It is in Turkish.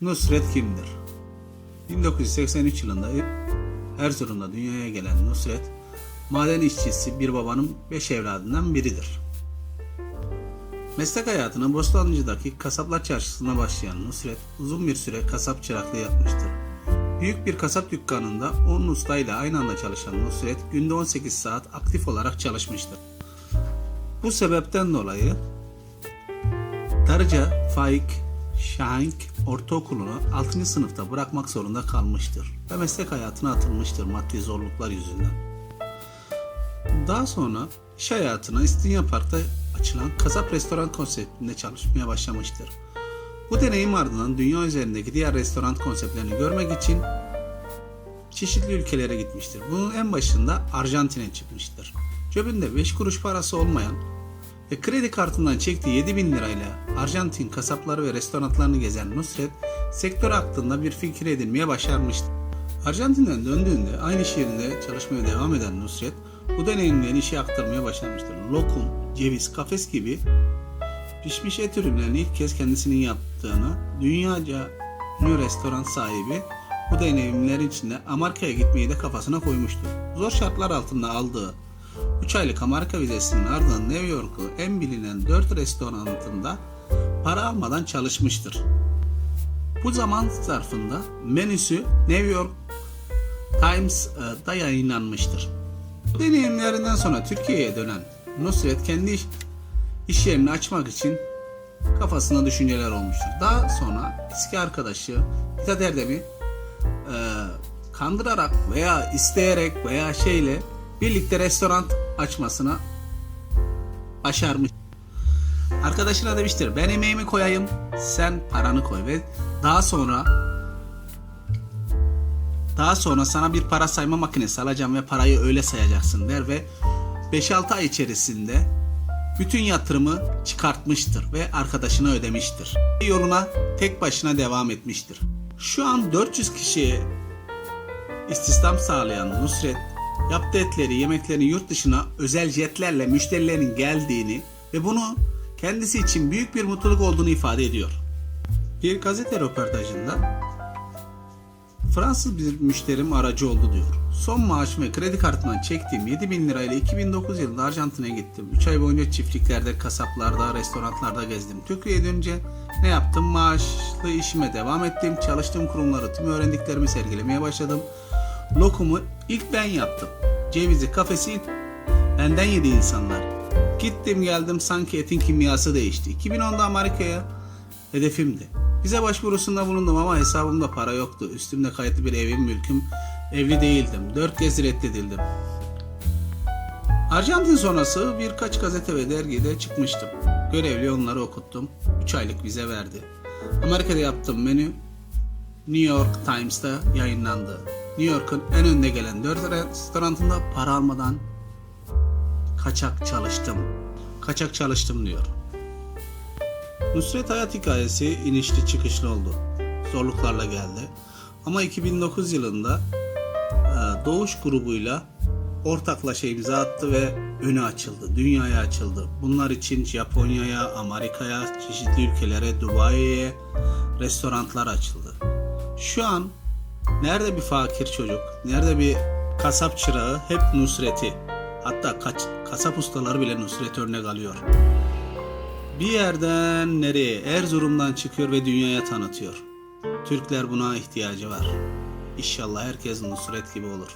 Nusret kimdir? 1983 yılında Erzurum'da dünyaya gelen Nusret, maden işçisi bir babanın 5 evladından biridir. Meslek hayatına Bostancı'daki kasaplar çarşısına başlayan Nusret, uzun bir süre kasap çıraklığı yapmıştır. Büyük bir kasap dükkanında 10 ustayla aynı anda çalışan Nusret, günde 18 saat aktif olarak çalışmıştır. Bu sebepten dolayı Darıca Faik Şahenk Ortaokulu'nu 6. sınıfta bırakmak zorunda kalmıştır ve meslek hayatına atılmıştır maddi zorluklar yüzünden. Daha sonra iş hayatına İstinye Park'ta açılan kasap restoran konseptinde çalışmaya başlamıştır. Bu deneyim ardından dünya üzerindeki diğer restoran konseptlerini görmek için çeşitli ülkelere gitmiştir. Bunun en başında Arjantin'e çıkmıştır. Cebinde 5 kuruş parası olmayan ve kredi kartından çektiği 7.000 lirayla Arjantin kasapları ve restoranlarını gezen Nusret, sektör hakkında bir fikir edinmeye başarmıştır. Arjantin'den döndüğünde aynı iş yerinde çalışmaya devam eden Nusret, bu deneyimlerini işe aktarmaya başlamıştır. Lokum, ceviz, kafes gibi pişmiş et ürünlerini ilk kez kendisinin yaptığını, dünyaca ünlü restoran sahibi bu deneyimlerin içinde Amerika'ya gitmeyi de kafasına koymuştur. Zor şartlar altında aldığı 3 aylık Amerika vizesinin ardından New York'u en bilinen 4 restoranında para almadan çalışmıştır. Bu zaman zarfında menüsü New York Times'da yayınlanmıştır. Bu deneyimlerinden sonra Türkiye'ye dönen Nusret kendi iş yerini açmak için kafasında düşünceler olmuştur. Daha sonra eski arkadaşı Mithat Erdem'i kandırarak veya isteyerek veya birlikte restoran açmasına başarmış. Arkadaşına demiştir, ben emeğimi koyayım, sen paranı koy ve daha sonra sana bir para sayma makinesi alacağım ve parayı öyle sayacaksın der ve 5-6 ay içerisinde bütün yatırımı çıkartmıştır ve arkadaşına ödemiştir. Yoluna tek başına devam etmiştir. Şu an 400 kişiye istihdam sağlayan Nusret, yaptığı etleri, yemeklerini yurt dışına özel jetlerle müşterilerin geldiğini ve bunu kendisi için büyük bir mutluluk olduğunu ifade ediyor. Bir gazete röportajında Fransız bir müşterim aracı oldu diyor. Son maaşımı kredi kartından çektiğim 7.000 lirayla 2009 yılında Arjantin'e gittim. 3 ay boyunca çiftliklerde, kasaplarda, restoranlarda gezdim. Türkiye'ye dönünce ne yaptım? Maaşlı işime devam ettim. Çalıştığım kurumları tüm öğrendiklerimi sergilemeye başladım. Lokumu ilk ben yaptım. Cevizi, kafesi benden yedi insanlar. Gittim geldim sanki etin kimyası değişti. 2010'da Amerika'ya hedefimdi. Vize başvurusunda bulundum ama hesabımda para yoktu. Üstümde kayıtlı bir evim, mülküm, evli değildim. 4 kez reddedildim. Arjantin sonrası birkaç gazete ve dergide çıkmıştım. Görevli onları okuttum. 3 aylık vize verdi. Amerika'da yaptığım menü New York Times'ta yayınlandı. New York'un en önde gelen 4 restoranında para almadan kaçak çalıştım diyor. Nusret hayat hikayesi inişli çıkışlı oldu. Zorluklarla geldi. Ama 2009 yılında Doğuş grubuyla ortaklaşa imza attı ve önü açıldı. Dünyaya açıldı. Bunlar için Japonya'ya, Amerika'ya, çeşitli ülkelere, Dubai'ye restoranlar açıldı. Şu an nerede bir fakir çocuk, nerede bir kasap çırağı hep Nusret'i, hatta kasap ustaları bile Nusret örnek alıyor. Bir yerden nereye, Erzurum'dan çıkıyor ve dünyaya tanıtıyor. Türkler buna ihtiyacı var. İnşallah herkes Nusret gibi olur.